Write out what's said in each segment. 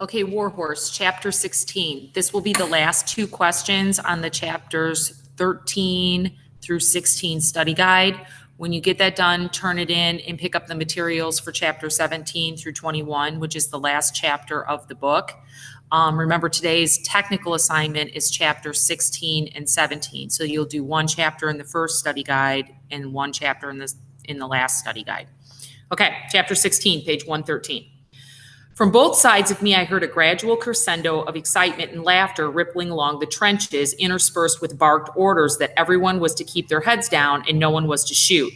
Okay, Warhorse, Chapter 16. This will be the last two questions on the chapters 13 through 16 study guide. When you get that done, turn it in and pick up the materials for Chapter 17 through 21, which is the last chapter of the book. Remember, today's technical assignment is Chapter 16 and 17. So you'll do one chapter in the first study guide and one chapter in the last study guide. Okay, Chapter 16, page 113. From both sides of me, I heard a gradual crescendo of excitement and laughter rippling along the trenches, interspersed with barked orders that everyone was to keep their heads down and no one was to shoot.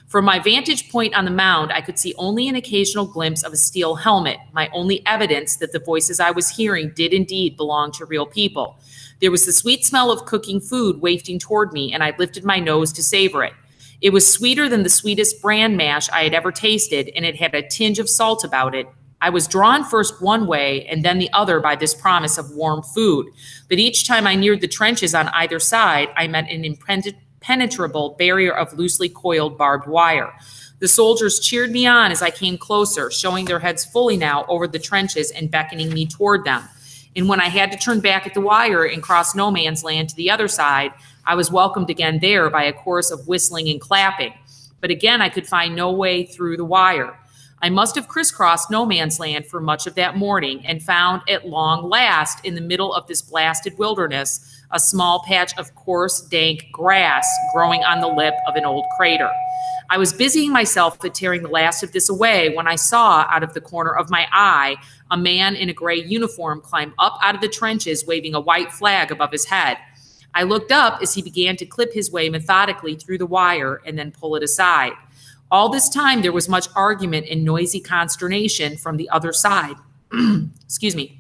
From my vantage point on the mound, I could see only an occasional glimpse of a steel helmet, my only evidence that the voices I was hearing did indeed belong to real people. There was the sweet smell of cooking food wafting toward me, and I lifted my nose to savor it. It was sweeter than the sweetest bran mash I had ever tasted, and it had a tinge of salt about it. I was drawn first one way and then the other by this promise of warm food, but each time I neared the trenches on either side, I met an impenetrable barrier of loosely coiled barbed wire. The soldiers cheered me on as I came closer, showing their heads fully now over the trenches and beckoning me toward them. And when I had to turn back at the wire and cross no man's land to the other side, I was welcomed again there by a chorus of whistling and clapping. But again, I could find no way through the wire. I must have crisscrossed no man's land for much of that morning and found at long last, in the middle of this blasted wilderness, a small patch of coarse, dank grass growing on the lip of an old crater. I was busying myself at tearing the last of this away when I saw, out of the corner of my eye, a man in a gray uniform climb up out of the trenches waving a white flag above his head. I looked up as he began to clip his way methodically through the wire and then pull it aside. All this time, there was much argument and noisy consternation from the other side. Excuse me.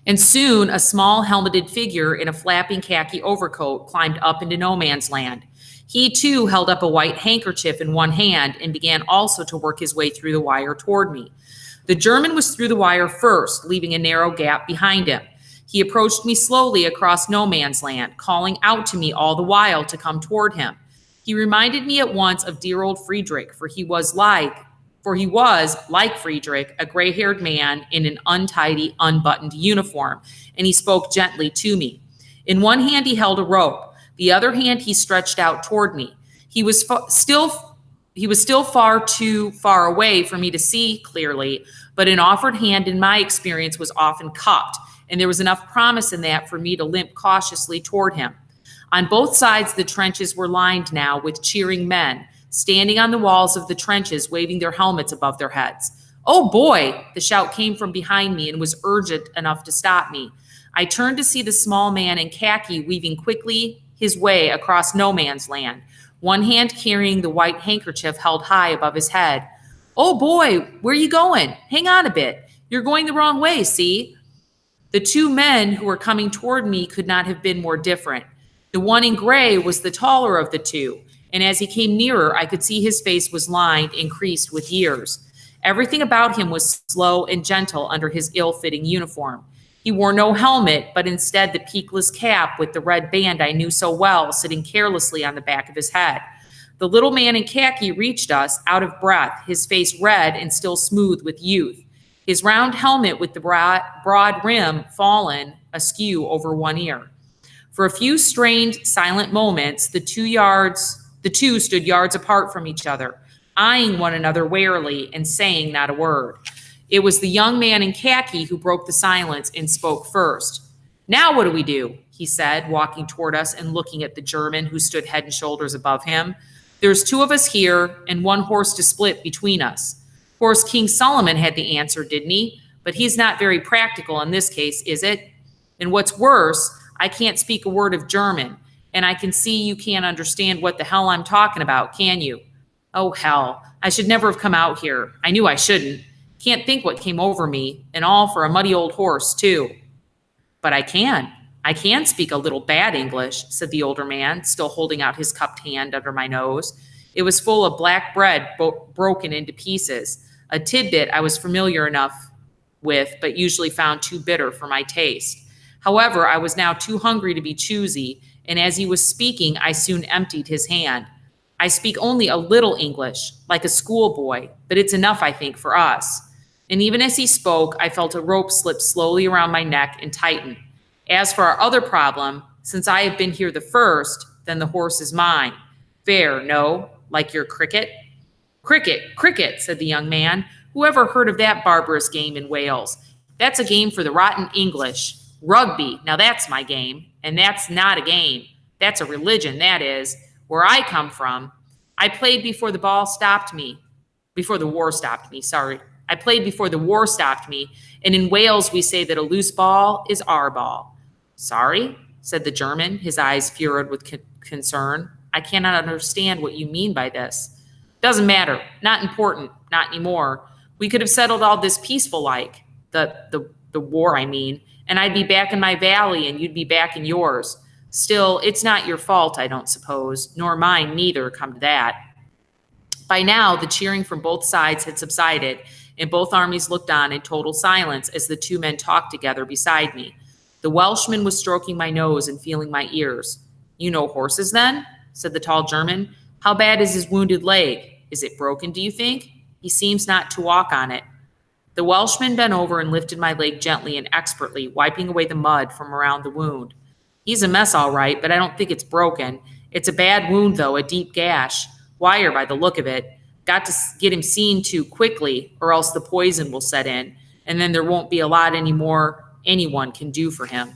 And soon, a small helmeted figure in a flapping khaki overcoat climbed up into no man's land. He, too, held up a white handkerchief in one hand and began also to work his way through the wire toward me. The German was through the wire first, leaving a narrow gap behind him. He approached me slowly across no man's land, calling out to me all the while to come toward him. He reminded me at once of dear old Friedrich, for he was, like Friedrich, a gray-haired man in an untidy, unbuttoned uniform, and he spoke gently to me. In one hand he held a rope. The other hand he stretched out toward me. He was still far too far away for me to see clearly, but an offered hand in my experience was often cupped, and there was enough promise in that for me to limp cautiously toward him. On both sides, the trenches were lined now with cheering men, standing on the walls of the trenches, waving their helmets above their heads. "Oh boy!" The shout came from behind me and was urgent enough to stop me. I turned to see the small man in khaki weaving quickly his way across no man's land, one hand carrying the white handkerchief held high above his head. "Oh boy, where you going? Hang on a bit. You're going the wrong way, see?" The two men who were coming toward me could not have been more different. The one in gray was the taller of the two, and as he came nearer, I could see his face was lined and creased with years. Everything about him was slow and gentle under his ill-fitting uniform. He wore no helmet, but instead the peakless cap with the red band I knew so well sitting carelessly on the back of his head. The little man in khaki reached us, out of breath, his face red and still smooth with youth, his round helmet with the broad rim fallen askew over one ear. For a few strained, silent moments, the two stood yards apart from each other, eyeing one another warily and saying not a word. It was the young man in khaki who broke the silence and spoke first. "Now what do we do?" he said, walking toward us and looking at the German who stood head and shoulders above him. "There's two of us here and one horse to split between us." Of course, King Solomon had the answer, didn't he? But he's not very practical in this case, is it? And what's worse, I can't speak a word of German, and I can see you can't understand what the hell I'm talking about, can you? Oh, hell, I should never have come out here. I knew I shouldn't. Can't think what came over me, and all for a muddy old horse, too. But I can speak a little bad English, said the older man, still holding out his cupped hand under my nose. It was full of black bread broken into pieces, a tidbit I was familiar enough with, but usually found too bitter for my taste. However, I was now too hungry to be choosy, and as he was speaking, I soon emptied his hand. "I speak only a little English, like a schoolboy, but it's enough, I think, for us." And even as he spoke, I felt a rope slip slowly around my neck and tighten. As for our other problem, since I have been here the first, then the horse is mine. Fair, no? Like your cricket? Cricket, cricket, said the young man. Who ever heard of that barbarous game in Wales? That's a game for the rotten English. Rugby, now that's my game. And that's not a game. That's a religion, that is. Where I come from, I played before the ball stopped me. Before the war stopped me, sorry. I played before the war stopped me. And in Wales, we say that a loose ball is our ball. Sorry, said the German, his eyes furrowed with concern. I cannot understand what you mean by this. Doesn't matter. Not important. Not anymore. We could have settled all this peaceful like. The war, I mean. And I'd be back in my valley and you'd be back in yours. Still, it's not your fault, I don't suppose, nor mine neither, come to that. By now, the cheering from both sides had subsided, and both armies looked on in total silence as the two men talked together beside me. The Welshman was stroking my nose and feeling my ears. You know horses, then? Said the tall German. How bad is his wounded leg? Is it broken, do you think? He seems not to walk on it. The Welshman bent over and lifted my leg gently and expertly, wiping away the mud from around the wound. He's a mess, all right, but I don't think it's broken. It's a bad wound, though, a deep gash. Wire by the look of it. Got to get him seen to quickly, or else the poison will set in, and then there won't be a lot anymore anyone can do for him.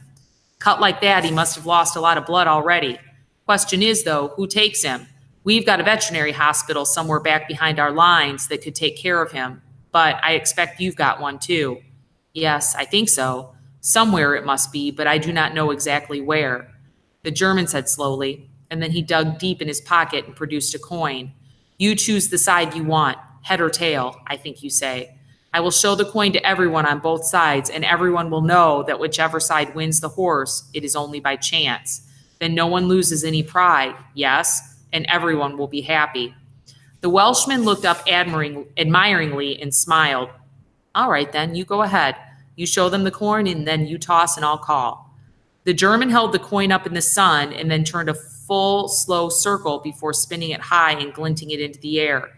Cut like that, he must have lost a lot of blood already. Question is, though, who takes him? We've got a veterinary hospital somewhere back behind our lines that could take care of him, but I expect you've got one, too. Yes, I think so. Somewhere it must be, but I do not know exactly where. The German said slowly, and then he dug deep in his pocket and produced a coin. You choose the side you want, head or tail, I think you say. I will show the coin to everyone on both sides, and everyone will know that whichever side wins the horse, it is only by chance. Then no one loses any pride, yes, and everyone will be happy. The Welshman looked up admiringly and smiled. All right, then, you go ahead. You show them the coin, and then you toss and I'll call. The German held the coin up in the sun and then turned a full, slow circle before spinning it high and glinting it into the air.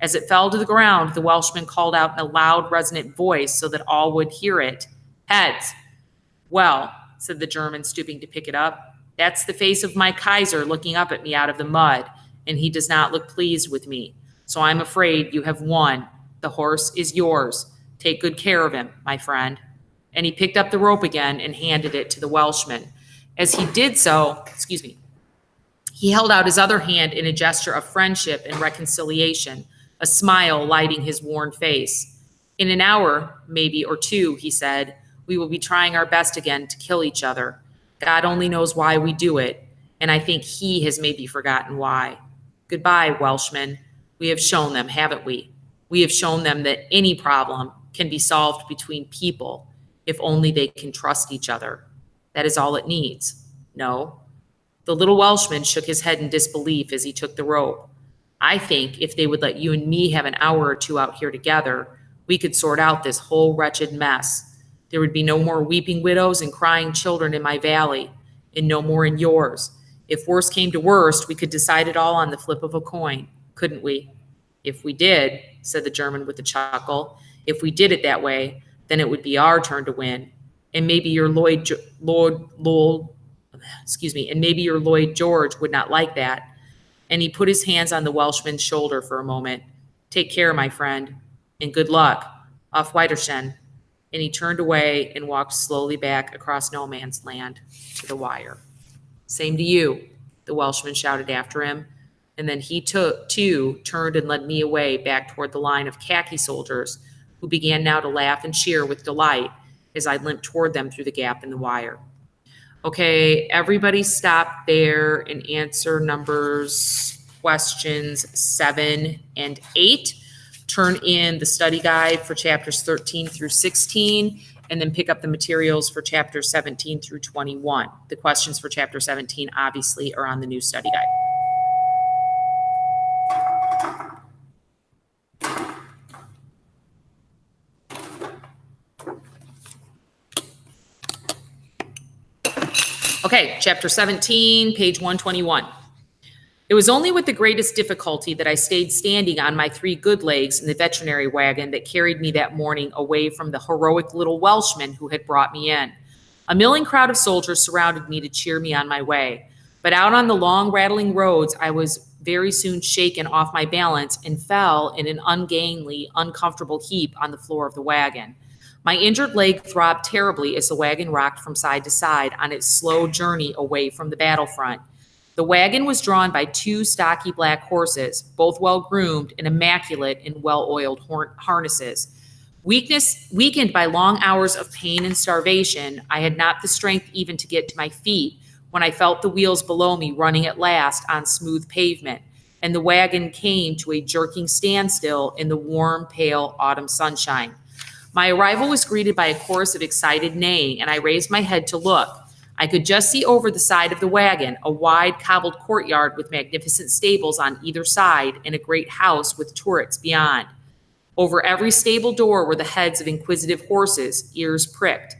As it fell to the ground, the Welshman called out in a loud, resonant voice so that all would hear it. Heads. Well, said the German, stooping to pick it up, that's the face of my Kaiser looking up at me out of the mud, and he does not look pleased with me. So I'm afraid you have won. The horse is yours. Take good care of him, my friend. And he picked up the rope again and handed it to the Welshman. As he did so, he held out his other hand in a gesture of friendship and reconciliation, a smile lighting his worn face. In an hour, maybe, or two, he said, we will be trying our best again to kill each other. God only knows why we do it, and I think he has maybe forgotten why. Goodbye, Welshman. We have shown them, haven't we? We have shown them that any problem can be solved between people if only they can trust each other. That is all it needs. No. The little Welshman shook his head in disbelief as he took the rope. I think if they would let you and me have an hour or two out here together, we could sort out this whole wretched mess. There would be no more weeping widows and crying children in my valley, and no more in yours. If worst came to worst, we could decide it all on the flip of a coin, couldn't we? If we did, said the German with a chuckle, if we did it that way, then it would be our turn to win. And maybe your Lloyd George would not like that. And he put his hands on the Welshman's shoulder for a moment. Take care, my friend, and good luck. Auf Wiedersehen. And he turned away and walked slowly back across no man's land to the wire. Same to you, the Welshman shouted after him. And then he too turned and led me away back toward the line of khaki soldiers who began now to laugh and cheer with delight as I limped toward them through the gap in the wire. Okay, everybody stop there and answer questions 7 and 8. Turn in the study guide for chapters 13 through 16, and then pick up the materials for chapters 17 through 21. The questions for chapter 17 obviously are on the new study guide. Okay, chapter 17, page 121. It was only with the greatest difficulty that I stayed standing on my 3 good legs in the veterinary wagon that carried me that morning away from the heroic little Welshman who had brought me in. A milling crowd of soldiers surrounded me to cheer me on my way. But out on the long, rattling roads, I was very soon shaken off my balance and fell in an ungainly, uncomfortable heap on the floor of the wagon. My injured leg throbbed terribly as the wagon rocked from side to side on its slow journey away from the battlefront. The wagon was drawn by 2 stocky black horses, both well-groomed and immaculate in well-oiled harnesses. Weakened by long hours of pain and starvation, I had not the strength even to get to my feet when I felt the wheels below me running at last on smooth pavement, and the wagon came to a jerking standstill in the warm, pale autumn sunshine. My arrival was greeted by a chorus of excited neighing, and I raised my head to look. I could just see over the side of the wagon a wide cobbled courtyard with magnificent stables on either side and a great house with turrets beyond. Over every stable door were the heads of inquisitive horses, ears pricked.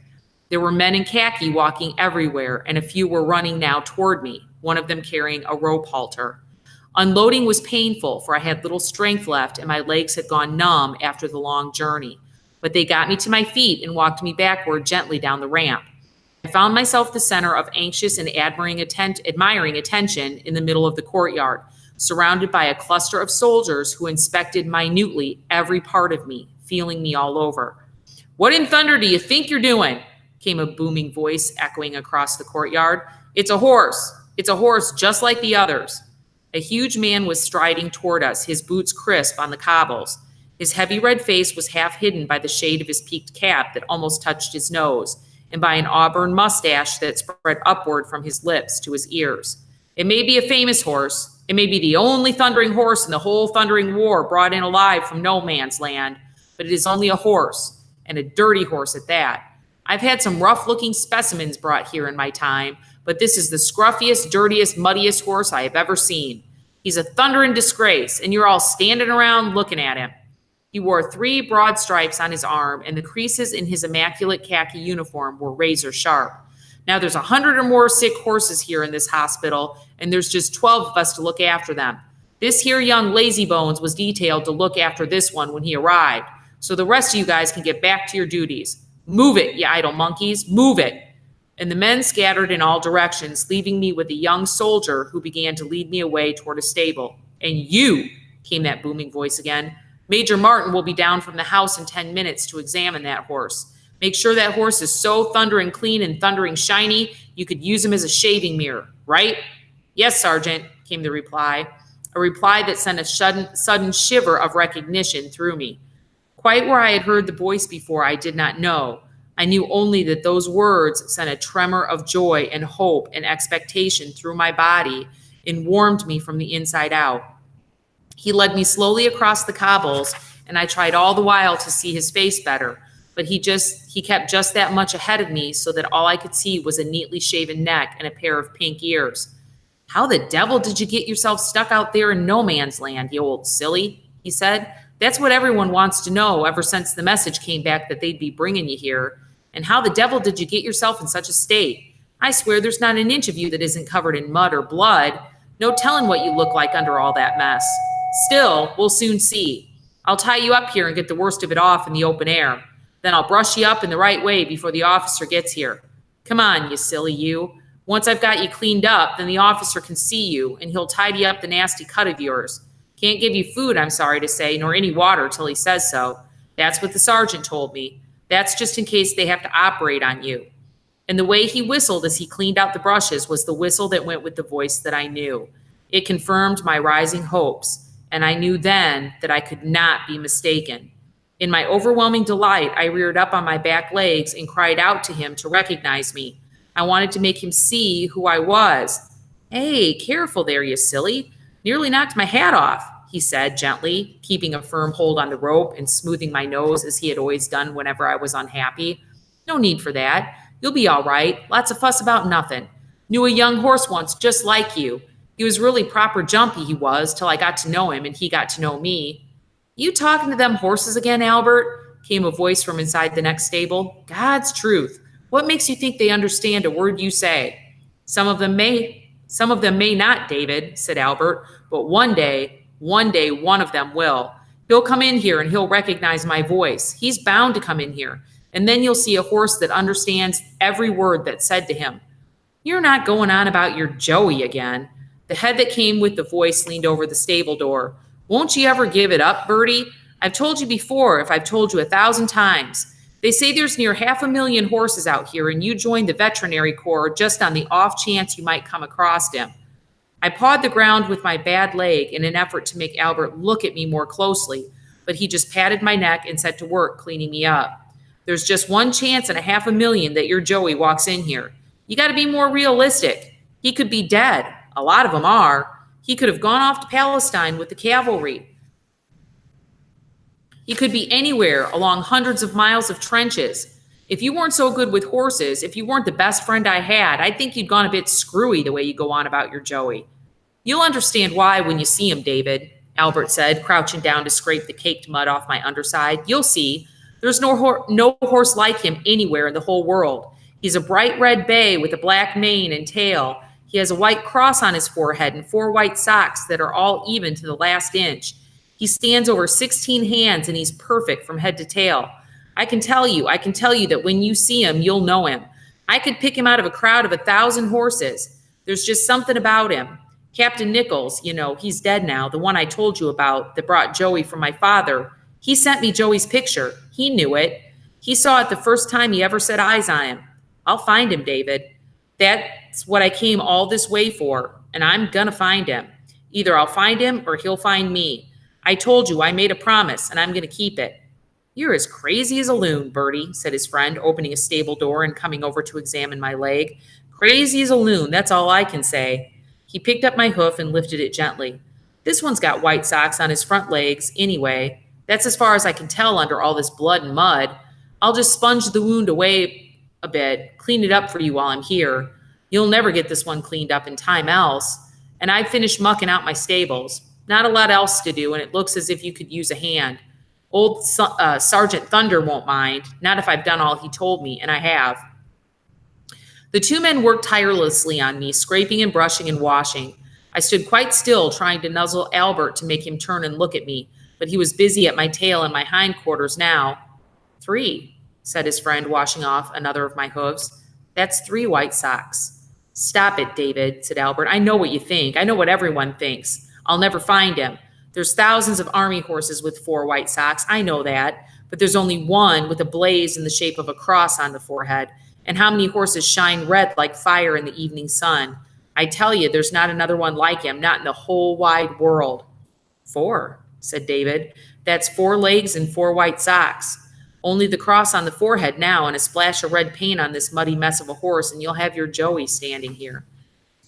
There were men in khaki walking everywhere, and a few were running now toward me, one of them carrying a rope halter. Unloading was painful, for I had little strength left and my legs had gone numb after the long journey. But they got me to my feet and walked me backward gently down the ramp. I found myself the center of anxious and admiring attention in the middle of the courtyard, surrounded by a cluster of soldiers who inspected minutely every part of me, feeling me all over. "What in thunder do you think you're doing?" came a booming voice echoing across the courtyard. "It's a horse. It's a horse just like the others." A huge man was striding toward us, his boots crisp on the cobbles. His heavy red face was half hidden by the shade of his peaked cap that almost touched his nose, and by an auburn mustache that spread upward from his lips to his ears. It may be a famous horse. It may be the only thundering horse in the whole thundering war brought in alive from no man's land, but it is only a horse, and a dirty horse at that. I've had some rough-looking specimens brought here in my time, but this is the scruffiest, dirtiest, muddiest horse I have ever seen. He's a thundering disgrace, and you're all standing around looking at him. He wore 3 broad stripes on his arm, and the creases in his immaculate khaki uniform were razor sharp. Now there's 100 or more sick horses here in this hospital, and there's just 12 of us to look after them. This here young lazybones was detailed to look after this one when he arrived, so the rest of you guys can get back to your duties. Move it, you idle monkeys, move it. And the men scattered in all directions, leaving me with a young soldier who began to lead me away toward a stable. "And you," came that booming voice again, "Major Martin will be down from the house in 10 minutes to examine that horse. Make sure that horse is so thundering clean and thundering shiny, you could use him as a shaving mirror, right?" "Yes, Sergeant," came the reply, a reply that sent a sudden shiver of recognition through me. Quite where I had heard the voice before, I did not know. I knew only that those words sent a tremor of joy and hope and expectation through my body and warmed me from the inside out. He led me slowly across the cobbles, and I tried all the while to see his face better, but he kept just that much ahead of me so that all I could see was a neatly shaven neck and a pair of pink ears. "How the devil did you get yourself stuck out there in no man's land, you old silly?" he said. "That's what everyone wants to know ever since the message came back that they'd be bringing you here. And how the devil did you get yourself in such a state? I swear there's not an inch of you that isn't covered in mud or blood. No telling what you look like under all that mess. Still, we'll soon see. I'll tie you up here and get the worst of it off in the open air. Then I'll brush you up in the right way before the officer gets here. Come on, you silly you. Once I've got you cleaned up, then the officer can see you, and he'll tidy up the nasty cut of yours. Can't give you food, I'm sorry to say, nor any water till he says so. That's what the sergeant told me. That's just in case they have to operate on you." And the way he whistled as he cleaned out the brushes was the whistle that went with the voice that I knew. It confirmed my rising hopes, and I knew then that I could not be mistaken. In my overwhelming delight, I reared up on my back legs and cried out to him to recognize me. I wanted to make him see who I was. "Hey, careful there, you silly. Nearly knocked my hat off," he said gently, keeping a firm hold on the rope and smoothing my nose as he had always done whenever I was unhappy. "No need for that. You'll be all right. Lots of fuss about nothing. Knew a young horse once just like you. He was really proper jumpy, he was, till I got to know him and he got to know me." "You talking to them horses again, Albert?" came a voice from inside the next stable. "God's truth. What makes you think they understand a word you say?" "Some of them may. Some of them may not, David, said Albert, but one day, one of them will. He'll come in here and he'll recognize my voice. He's bound to come in here. And then you'll see a horse that understands every word that's said to him. You're not going on about your Joey again. The head that came with the voice leaned over the stable door. Won't you ever give it up, Bertie? I've told you before, if I've told you 1,000 times. They say there's near 500,000 horses out here, and you joined the veterinary corps just on the off chance you might come across him. I pawed the ground with my bad leg in an effort to make Albert look at me more closely, but he just patted my neck and set to work cleaning me up. There's just one chance in 500,000 that your Joey walks in here. You got to be more realistic. He could be dead. A lot of them are. He could have gone off to Palestine with the cavalry. He could be anywhere along hundreds of miles of trenches. If you weren't so good with horses, if you weren't the best friend I had, I'd think you'd gone a bit screwy the way you go on about your Joey. You'll understand why when you see him, David, Albert said, crouching down to scrape the caked mud off my underside. You'll see. There's no horse like him anywhere in the whole world. He's a bright red bay with a black mane and tail. He has a white cross on his forehead and 4 white socks that are all even to the last inch. He stands over 16 hands and he's perfect from head to tail. I can tell you that when you see him, you'll know him. I could pick him out of a crowd of 1,000 horses. There's just something about him. Captain Nichols, you know, he's dead now, the one I told you about that brought Joey from my father. He sent me Joey's picture. He knew it. He saw it the first time he ever set eyes on him. I'll find him, David. That's what I came all this way for, and I'm gonna find him. Either I'll find him or he'll find me. I told you I made a promise, and I'm gonna keep it. You're as crazy as a loon, Bertie, said his friend, opening a stable door and coming over to examine my leg. Crazy as a loon, that's all I can say. He picked up my hoof and lifted it gently. This one's got white socks on his front legs, anyway. That's as far as I can tell under all this blood and mud. I'll just sponge the wound away a bit, clean it up for you while I'm here. You'll never get this one cleaned up in time else. And I've finished mucking out my stables. Not a lot else to do, and it looks as if you could use a hand. Old Sergeant Thunder won't mind, not if I've done all he told me, and I have. The 2 men worked tirelessly on me, scraping and brushing and washing. I stood quite still, trying to nuzzle Albert to make him turn and look at me, but he was busy at my tail and my hindquarters now. 3, said his friend, washing off another of my hooves. That's 3 white socks. Stop it, David, said Albert. I know what you think. I know what everyone thinks. I'll never find him. There's thousands of army horses with 4 white socks. I know that. But there's only one with a blaze in the shape of a cross on the forehead. And how many horses shine red like fire in the evening sun? I tell you, there's not another one like him, not in the whole wide world. 4, said David. That's 4 legs and 4 white socks. Only the cross on the forehead now and a splash of red paint on this muddy mess of a horse, and you'll have your Joey standing here.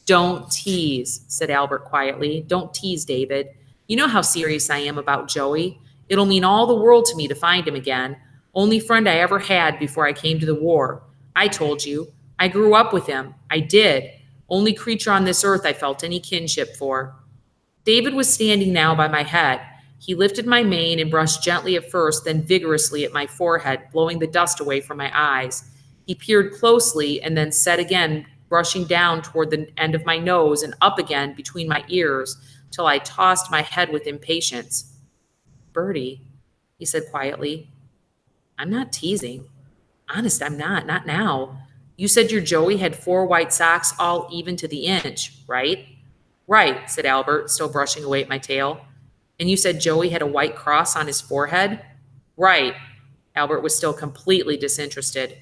Don't tease, said Albert quietly. Don't tease, David. You know how serious I am about Joey. It'll mean all the world to me to find him again. Only friend I ever had before I came to the war. I told you. I grew up with him. I did. Only creature on this earth I felt any kinship for. David was standing now by my head. He lifted my mane and brushed gently at first, then vigorously at my forehead, blowing the dust away from my eyes. He peered closely and then said again, brushing down toward the end of my nose and up again between my ears, till I tossed my head with impatience. Bertie, he said quietly, I'm not teasing. Honest, I'm not now. You said your Joey had 4 white socks all even to the inch, right? Right, said Albert, still brushing away at my tail. And you said Joey had a white cross on his forehead? Right. Albert was still completely disinterested.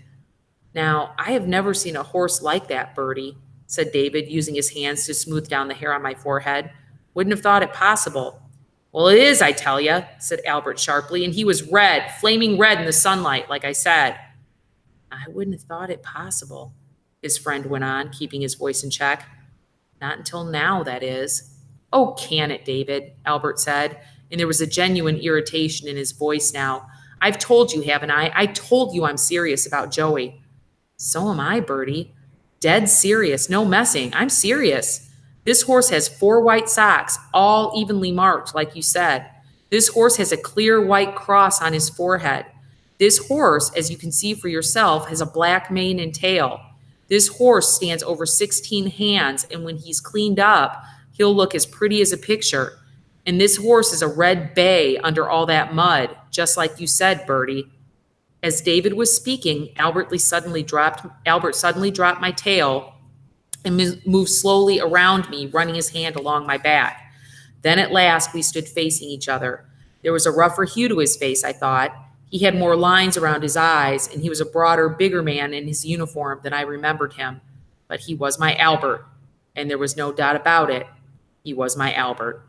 Now, I have never seen a horse like that, Bertie, said David, using his hands to smooth down the hair on my forehead. Wouldn't have thought it possible. Well, it is, I tell you, said Albert sharply, and he was red, flaming red in the sunlight, like I said. I wouldn't have thought it possible, his friend went on, keeping his voice in check. Not until now, that is. Oh, can it, David, Albert said, and there was a genuine irritation in his voice now. I've told you, haven't I? I told you I'm serious about Joey. So am I, Bertie. Dead serious, no messing. I'm serious. This horse has 4 white socks, all evenly marked, like you said. This horse has a clear white cross on his forehead. This horse, as you can see for yourself, has a black mane and tail. This horse stands over 16 hands, and when he's cleaned up, he'll look as pretty as a picture. And this horse is a red bay under all that mud, just like you said, Bertie." As David was speaking, Albert suddenly dropped my tail and moved slowly around me, running his hand along my back. Then at last we stood facing each other. There was a rougher hue to his face, I thought. He had more lines around his eyes, and he was a broader, bigger man in his uniform than I remembered him. But he was my Albert, and there was no doubt about it. He was my Albert.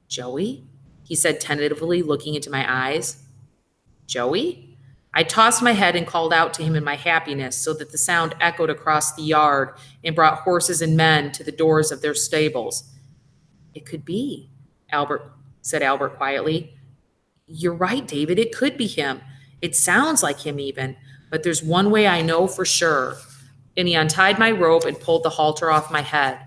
"Joey?" he said tentatively, looking into my eyes. "Joey?" I tossed my head and called out to him in my happiness so that the sound echoed across the yard and brought horses and men to the doors of their stables. "It could be," said Albert quietly. "You're right, David, it could be him. It sounds like him even, but there's one way I know for sure." And he untied my rope and pulled the halter off my head.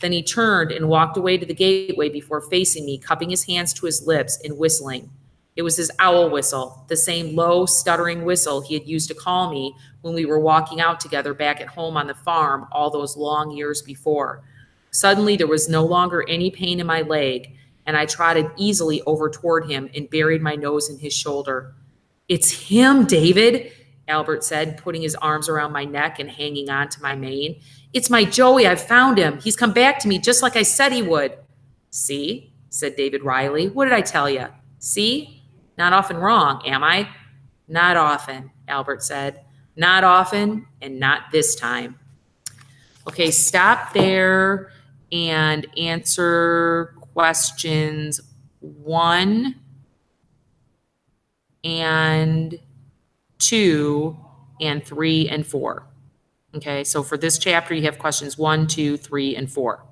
Then he turned and walked away to the gateway before facing me, cupping his hands to his lips and whistling. It was his owl whistle, the same low, stuttering whistle he had used to call me when we were walking out together back at home on the farm all those long years before. Suddenly, there was no longer any pain in my leg, and I trotted easily over toward him and buried my nose in his shoulder. "It's him, David," Albert said, putting his arms around my neck and hanging on to my mane. "It's my Joey. I've found him. He's come back to me just like I said he would." "See?" said David wryly. "What did I tell you? See? Not often wrong, am I?" "Not often," Albert said. "Not often, and not this time." Okay, stop there and answer questions 1 and 2 and 3 and 4. Okay, so for this chapter, you have questions 1, 2, 3, and 4.